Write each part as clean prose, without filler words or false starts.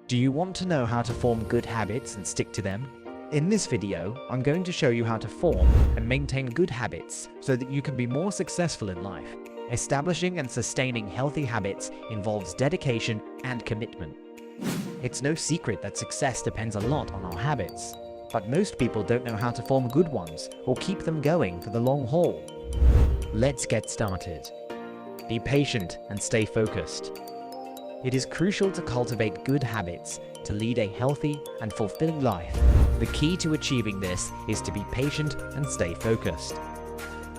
Do you want to know how to form good habits and stick to them? In this video, I'm going to show you how to form and maintain good habits so that you can be more successful in life. Establishing and sustaining healthy habits involves dedication and commitment. It's no secret that success depends a lot on our habits, but most people don't know how to form good ones or keep them going for the long haul. Let's get started. Be patient and stay focused. It is crucial to cultivate good habits to lead a healthy and fulfilling life. The key to achieving this is to be patient and stay focused.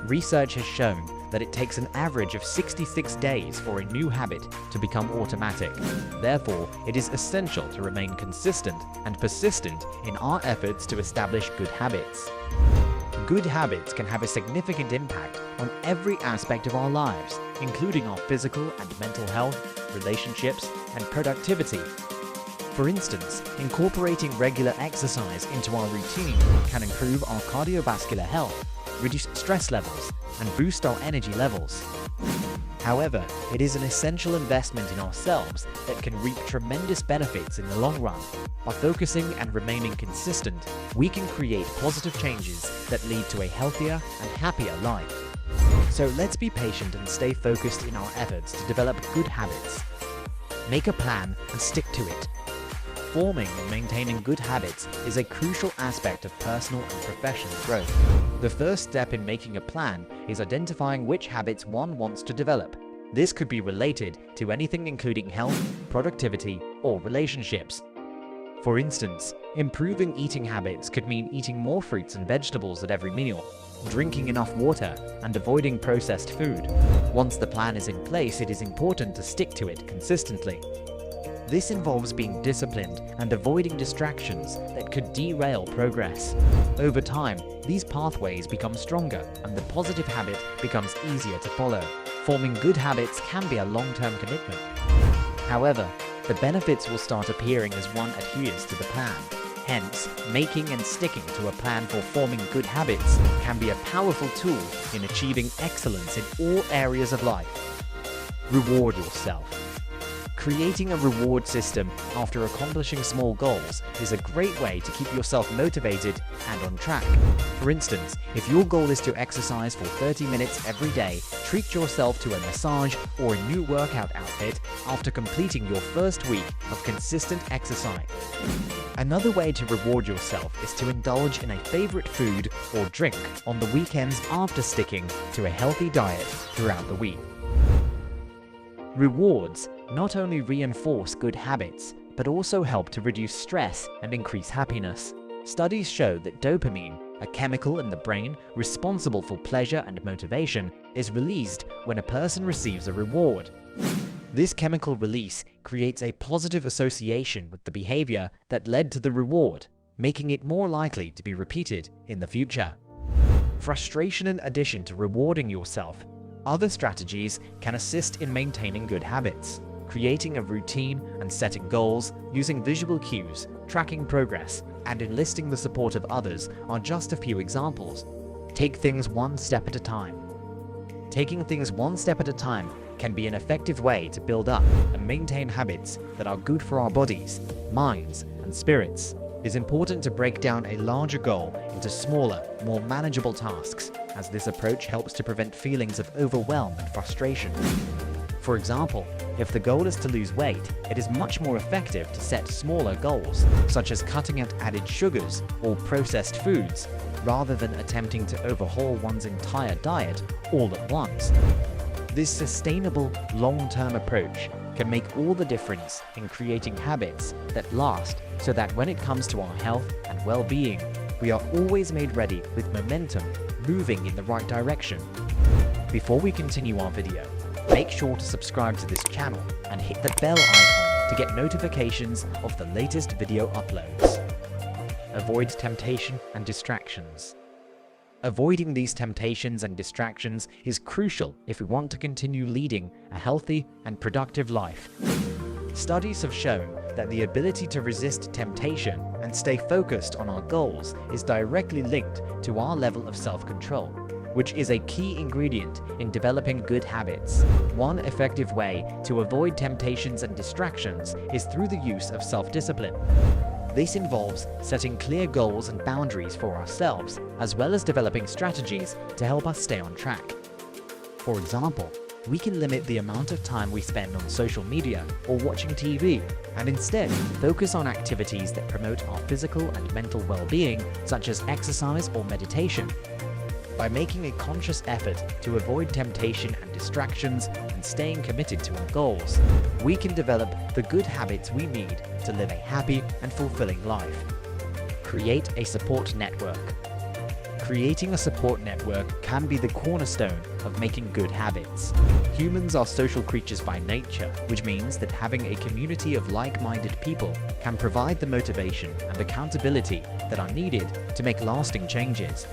Research has shown that it takes an average of 66 days for a new habit to become automatic. Therefore, it is essential to remain consistent and persistent in our efforts to establish good habits. Good habits can have a significant impact on every aspect of our lives, including our physical and mental health, relationships, and productivity. For instance, incorporating regular exercise into our routine can improve our cardiovascular health, reduce stress levels, and boost our energy levels. However, it is an essential investment in ourselves that can reap tremendous benefits in the long run. By focusing and remaining consistent, we can create positive changes that lead to a healthier and happier life. So let's be patient and stay focused in our efforts to develop good habits. Make a plan and stick to it. Forming and maintaining good habits is a crucial aspect of personal and professional growth. The first step in making a plan is identifying which habits one wants to develop. This could be related to anything including health, productivity, or relationships. For instance, improving eating habits could mean eating more fruits and vegetables at every meal, drinking enough water, and avoiding processed food. Once the plan is in place, it is important to stick to it consistently. This involves being disciplined and avoiding distractions that could derail progress. Over time, these pathways become stronger and the positive habit becomes easier to follow. Forming good habits can be a long-term commitment. However, the benefits will start appearing as one adheres to the plan. Hence, making and sticking to a plan for forming good habits can be a powerful tool in achieving excellence in all areas of life. Reward yourself. Creating a reward system after accomplishing small goals is a great way to keep yourself motivated and on track. For instance, if your goal is to exercise for 30 minutes every day, treat yourself to a massage or a new workout outfit after completing your first week of consistent exercise. Another way to reward yourself is to indulge in a favorite food or drink on the weekends after sticking to a healthy diet throughout the week. Rewards not only reinforce good habits, but also help to reduce stress and increase happiness. Studies show that dopamine, a chemical in the brain responsible for pleasure and motivation, is released when a person receives a reward. This chemical release creates a positive association with the behavior that led to the reward, making it more likely to be repeated in the future. Frustration in addition to rewarding yourself. Other strategies can assist in maintaining good habits. Creating a routine and setting goals, using visual cues, tracking progress, and enlisting the support of others are just a few examples. Take things one step at a time. Taking things one step at a time can be an effective way to build up and maintain habits that are good for our bodies, minds, and spirits. It is important to break down a larger goal into smaller, more manageable tasks, as this approach helps to prevent feelings of overwhelm and frustration. For example, if the goal is to lose weight, it is much more effective to set smaller goals, such as cutting out added sugars or processed foods, rather than attempting to overhaul one's entire diet all at once. This sustainable, long-term approach can make all the difference in creating habits that last, so that when it comes to our health and well-being, we are always made ready with momentum, moving in the right direction. Before we continue our video, make sure to subscribe to this channel and hit the bell icon to get notifications of the latest video uploads. Avoid temptation and distractions. Avoiding these temptations and distractions is crucial if we want to continue leading a healthy and productive life. Studies have shown that the ability to resist temptation and stay focused on our goals is directly linked to our level of self-control. which is a key ingredient in developing good habits. One effective way to avoid temptations and distractions is through the use of self-discipline. This involves setting clear goals and boundaries for ourselves, as well as developing strategies to help us stay on track. For example, we can limit the amount of time we spend on social media or watching TV, and instead focus on activities that promote our physical and mental well-being, such as exercise or meditation. By making a conscious effort to avoid temptation and distractions and staying committed to our goals, we can develop the good habits we need to live a happy and fulfilling life. Create a support network. Creating a support network can be the cornerstone of making good habits. Humans are social creatures by nature, which means that having a community of like-minded people can provide the motivation and accountability that are needed to make lasting changes.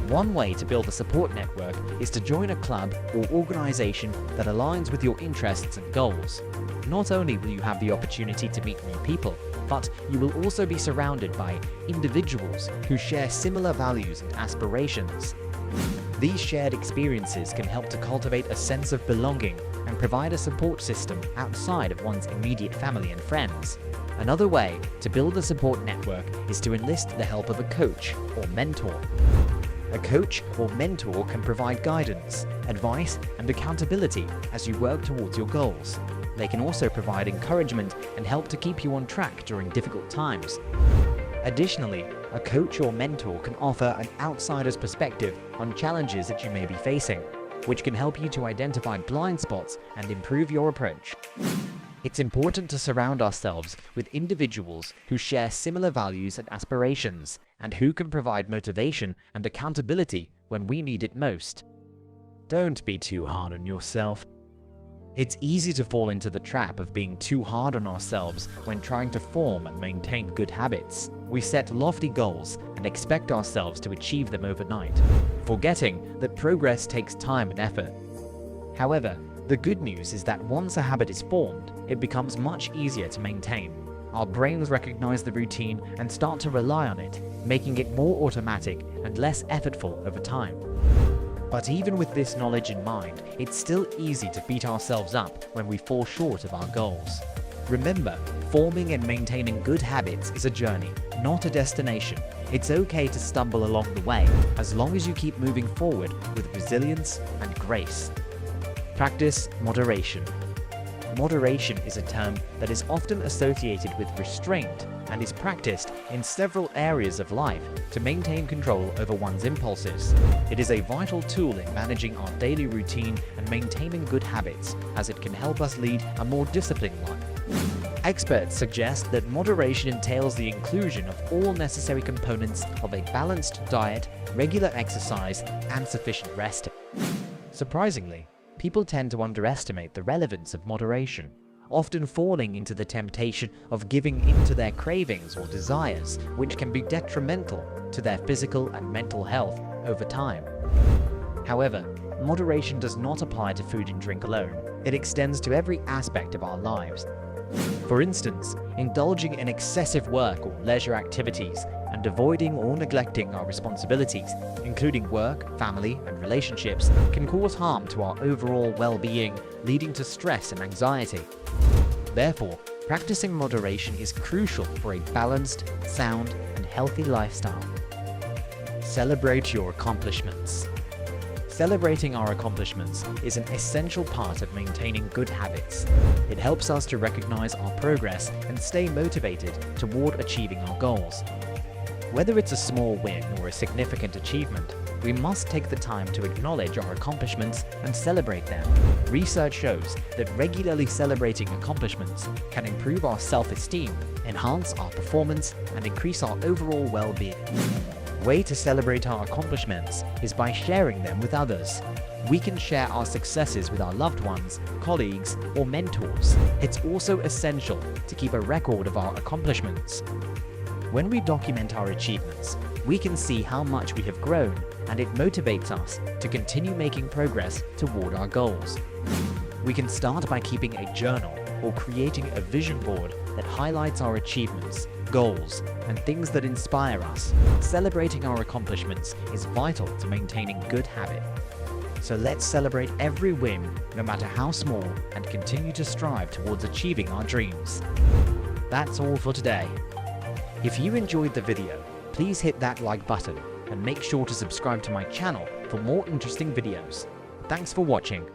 One way to build a support network is to join a club or organization that aligns with your interests and goals. Not only will you have the opportunity to meet new people, but you will also be surrounded by individuals who share similar values and aspirations. These shared experiences can help to cultivate a sense of belonging and provide a support system outside of one's immediate family and friends. Another way to build a support network is to enlist the help of a coach or mentor. A coach or mentor can provide guidance, advice, and accountability as you work towards your goals. They can also provide encouragement and help to keep you on track during difficult times. Additionally, a coach or mentor can offer an outsider's perspective on challenges that you may be facing, which can help you to identify blind spots and improve your approach. It's important to surround ourselves with individuals who share similar values and aspirations, and who can provide motivation and accountability when we need it most. Don't be too hard on yourself. It's easy to fall into the trap of being too hard on ourselves when trying to form and maintain good habits. We set lofty goals and expect ourselves to achieve them overnight, forgetting that progress takes time and effort. However, the good news is that once a habit is formed, it becomes much easier to maintain. Our brains recognize the routine and start to rely on it, making it more automatic and less effortful over time. But even with this knowledge in mind, it's still easy to beat ourselves up when we fall short of our goals. Remember, forming and maintaining good habits is a journey, not a destination. It's okay to stumble along the way, as long as you keep moving forward with resilience and grace. Practice moderation. Moderation is a term that is often associated with restraint and is practiced in several areas of life to maintain control over one's impulses. It is a vital tool in managing our daily routine and maintaining good habits, as it can help us lead a more disciplined life. Experts suggest that moderation entails the inclusion of all necessary components of a balanced diet, regular exercise, and sufficient rest. Surprisingly, people tend to underestimate the relevance of moderation, often falling into the temptation of giving in to their cravings or desires, which can be detrimental to their physical and mental health over time. However, moderation does not apply to food and drink alone. It extends to every aspect of our lives. For instance, indulging in excessive work or leisure activities and avoiding or neglecting our responsibilities, including work, family, and relationships, can cause harm to our overall well-being, leading to stress and anxiety. Therefore, practicing moderation is crucial for a balanced, sound, and healthy lifestyle. Celebrate your accomplishments. Celebrating our accomplishments is an essential part of maintaining good habits. It helps us to recognize our progress and stay motivated toward achieving our goals. Whether it's a small win or a significant achievement, we must take the time to acknowledge our accomplishments and celebrate them. Research shows that regularly celebrating accomplishments can improve our self-esteem, enhance our performance, and increase our overall well-being. The way to celebrate our accomplishments is by sharing them with others. We can share our successes with our loved ones, colleagues, or mentors. It's also essential to keep a record of our accomplishments. When we document our achievements, we can see how much we have grown, and it motivates us to continue making progress toward our goals. We can start by keeping a journal or creating a vision board that highlights our achievements, goals, and things that inspire us. Celebrating our accomplishments is vital to maintaining good habit. So let's celebrate every win, no matter how small, and continue to strive towards achieving our dreams. That's all for today. If you enjoyed the video, please hit that like button and make sure to subscribe to my channel for more interesting videos. Thanks for watching.